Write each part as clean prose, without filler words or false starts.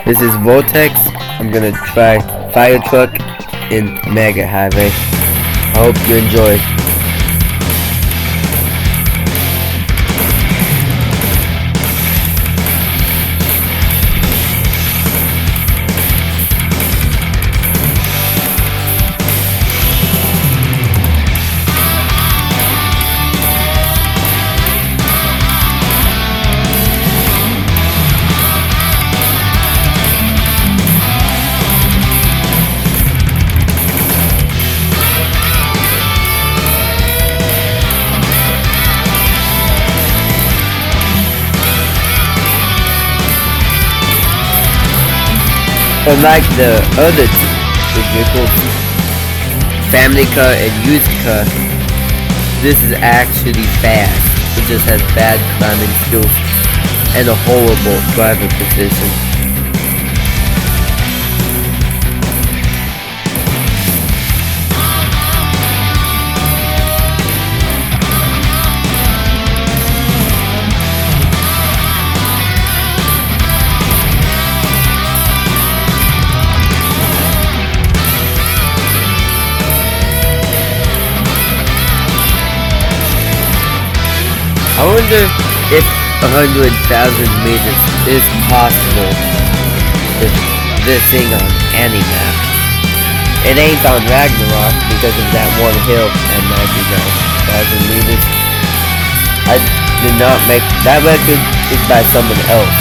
This is Vortex. I'm gonna try Fire Truck in Mega Highway. I hope you enjoy. Unlike the other two vehicles, family car and youth car, this is actually fast. It just has bad climbing skills and a horrible driver position. I wonder if 100,000 meters is possible with this thing on any map. It ain't on Ragnarok because of that one hill at 99,000 meters. I did not make that record is by someone else,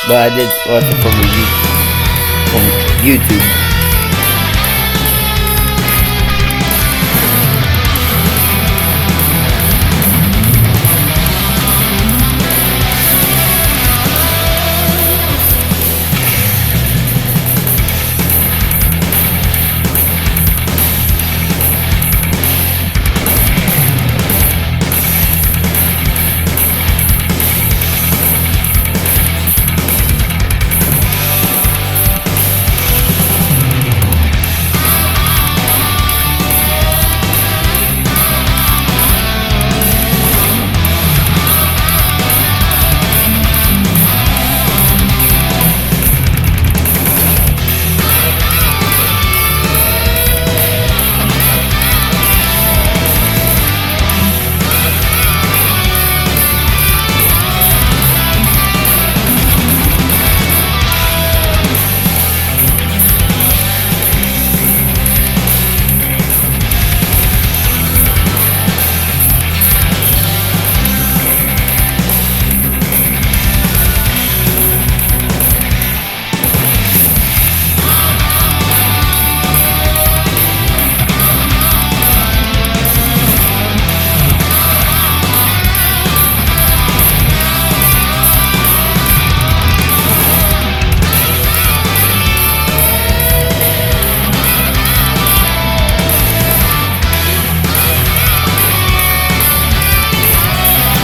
but I did watch it from YouTube.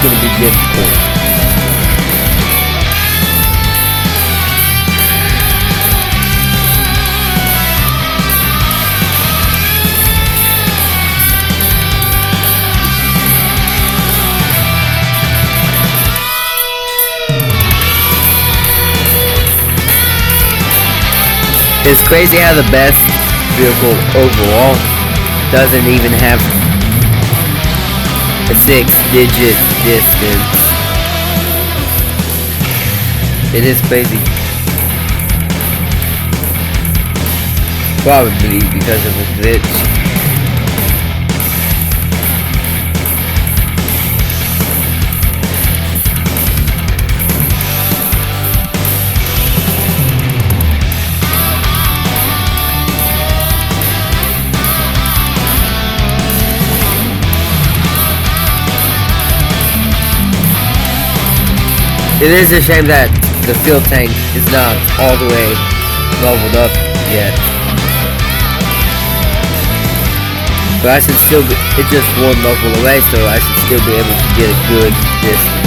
Gonna be difficult. It's crazy how the best vehicle overall doesn't even have a 6-digit distance. It is crazy. Probably because of a glitch. It is a shame that the fuel tank is not all the way leveled up yet. But I should still be, it's just one level away, so I should still be able to get a good distance.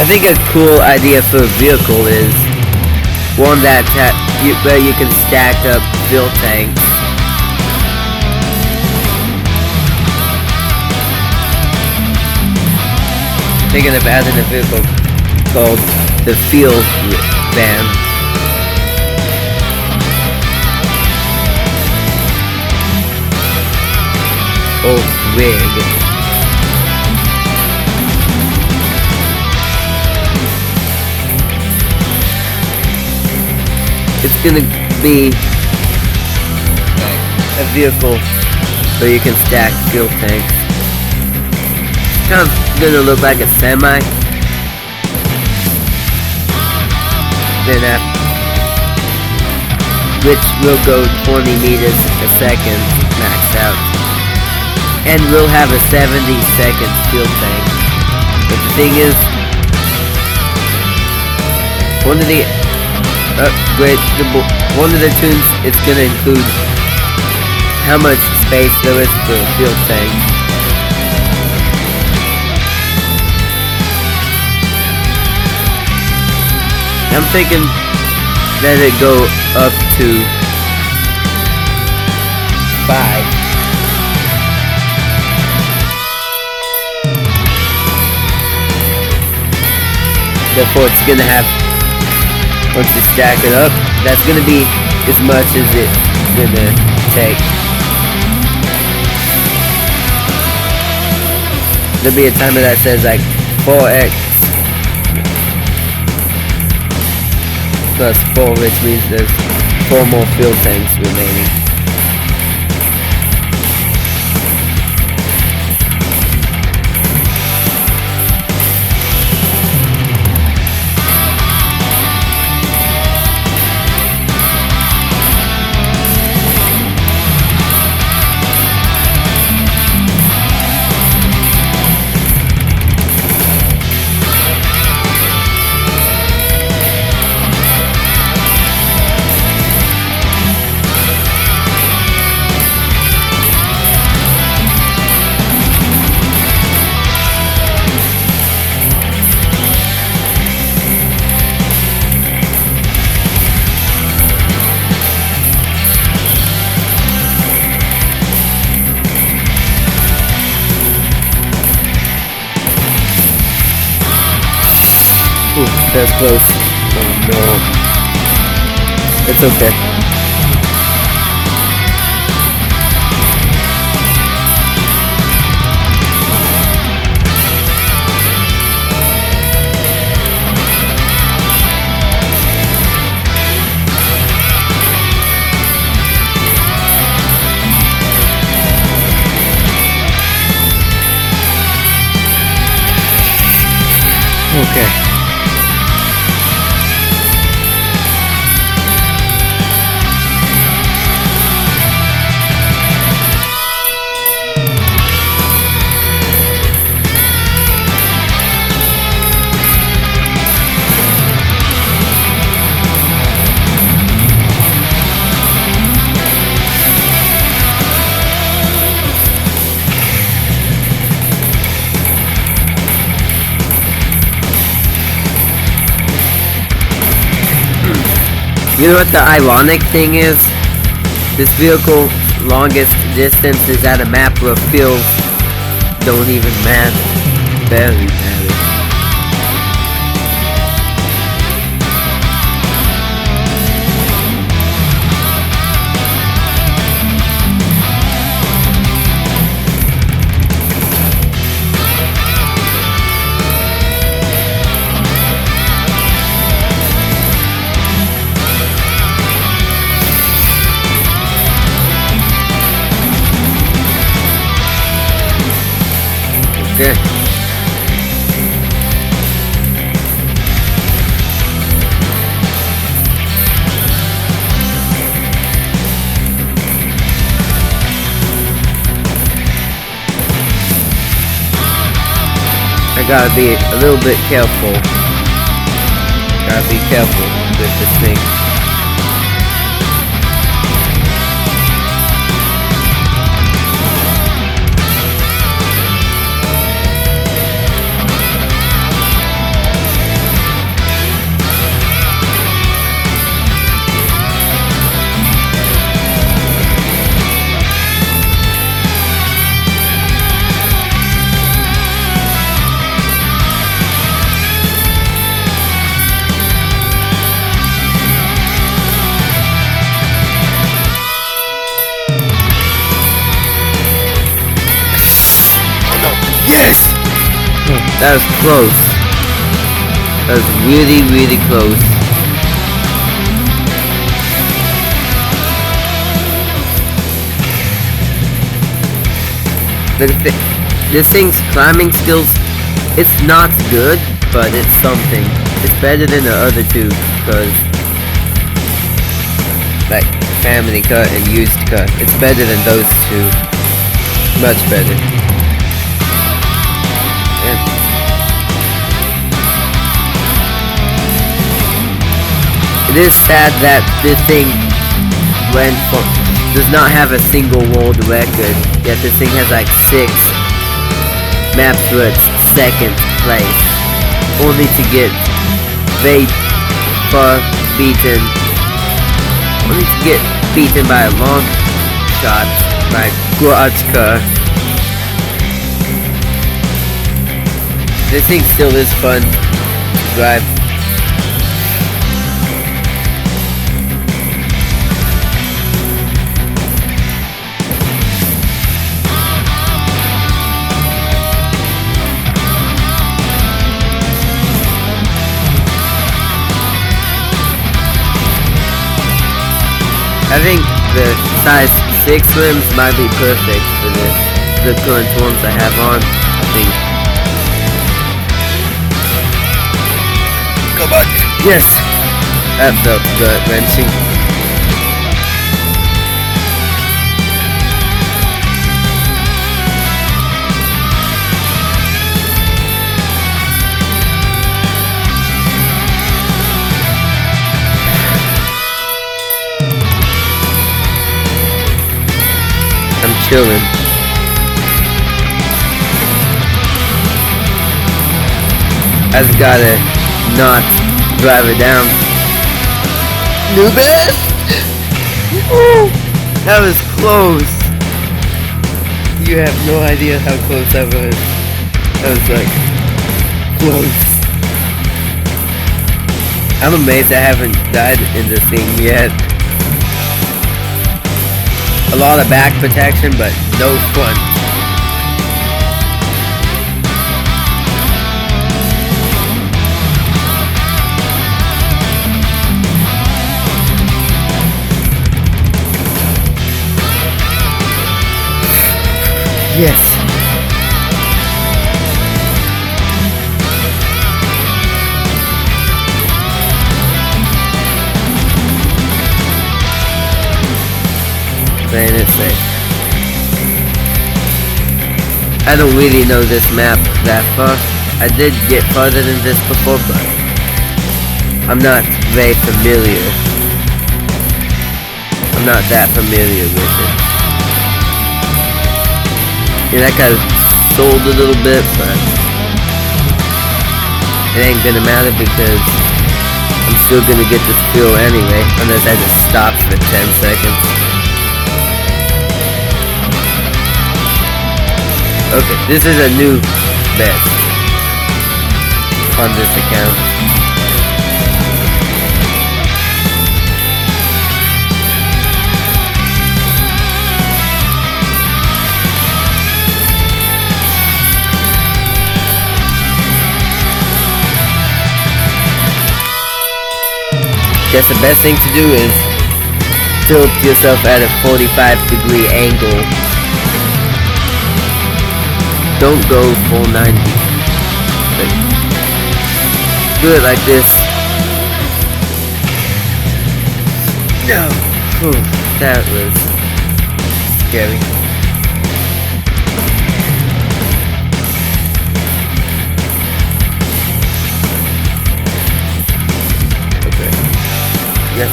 I think a cool idea for a vehicle is one that where you can stack up fuel tanks. Thinking of adding a vehicle called the Fuel Van. Or rig. It's gonna be a vehicle where you can stack fuel tanks. Kind of gonna look like a semi. Then which will go 20 meters a second max out. And we'll have a 70-second fuel tank. But the thing is, one of the tunes, it's gonna include how much space there is for a fuel tank. I'm thinking let it go up to 5. Therefore it's gonna have, once you stack it up, that's gonna be as much as it's gonna take. There'll be a timer that says like 4x plus 4, which means there's 4 more fuel tanks remaining. Ooh, that's close. Oh no. It's okay. Okay. You know what the ironic thing is? This vehicle longest distance is at a map where fields don't even matter. Barely matter. Okay. I gotta be a little bit careful. Gotta be careful with this thing. That was close. That was really, really close. This thing's climbing skills, it's not good, but it's something. It's better than the other two, because like family cut and used cut, it's better than those two. Much better. Yeah. It is sad that this thing does not have a single world record, yet this thing has like 6 maps for its 2nd place, only to get beaten by a long shot by Grotska. This thing still is fun to drive. I think the size 6 rims might be perfect for this. The current ones I have on, I think. Come on! Yes! That felt gut-wrenching. I'm chilling. I just gotta not drive it down. Nubis! That was close. You have no idea how close that was. That was like close. I'm amazed I haven't died in this thing yet. A lot of back protection, but no front. Yes. Playing it safe. I don't really know this map that far. I did get farther than this before, but I'm not very familiar. I'm not that familiar with it. Yeah, that got sold a little bit, but it ain't gonna matter because I'm still gonna get this fuel anyway, unless I just stop for 10 seconds. Okay, this is a new best on this account. Guess the best thing to do is tilt yourself at a 45-degree angle. Don't go full 90. But do it like this. No. Whew, that was scary. Yep.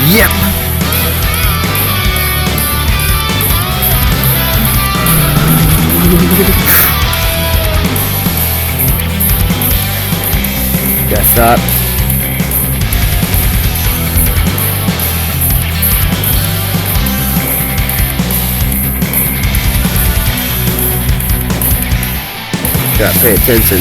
Yep. Gotta stop. Gotta pay attention.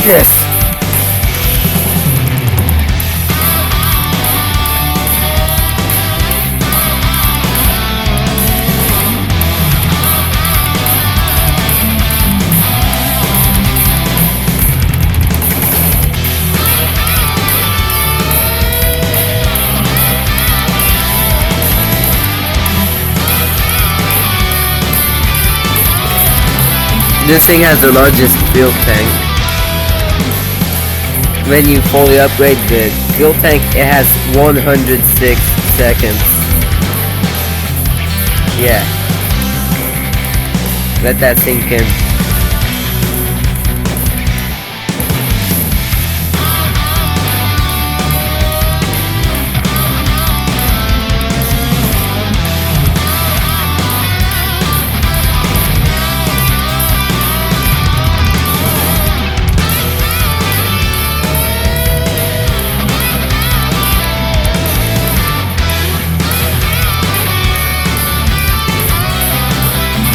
Yes. This thing has the largest fuel tank. When you fully upgrade the fuel tank, it has 106 seconds. Yeah. Let that sink in.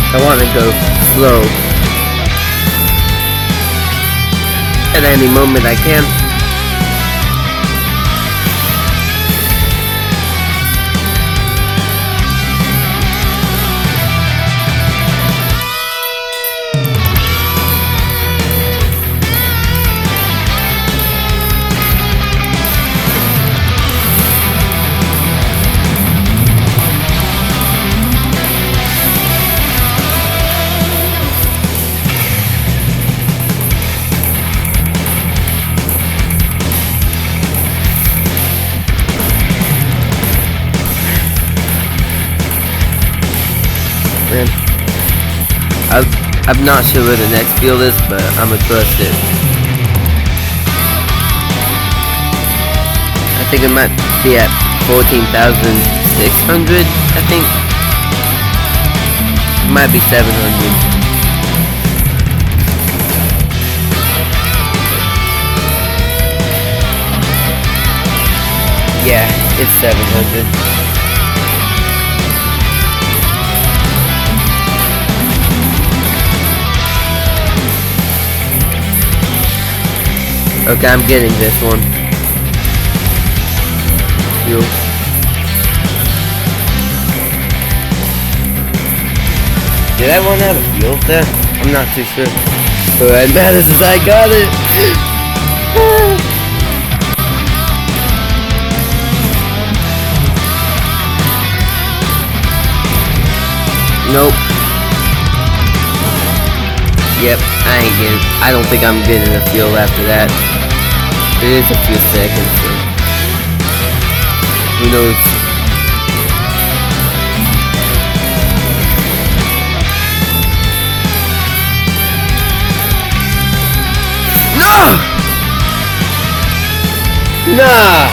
I want to go slow. At any moment I can. Man, I'm not sure where the next field is, but I'm gonna trust it. I think it might be at 14,600, I think. It might be 700. Yeah, it's 700. Okay, I'm getting this one. Fuel. Did I run out of fuel there? I'm not too sure. But what matters is I got it! Nope. Yep, I don't think I'm getting the fuel after that. It is a few seconds, so who knows? No! Nah!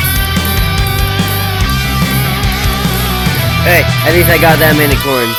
Hey, at least I got that many coins.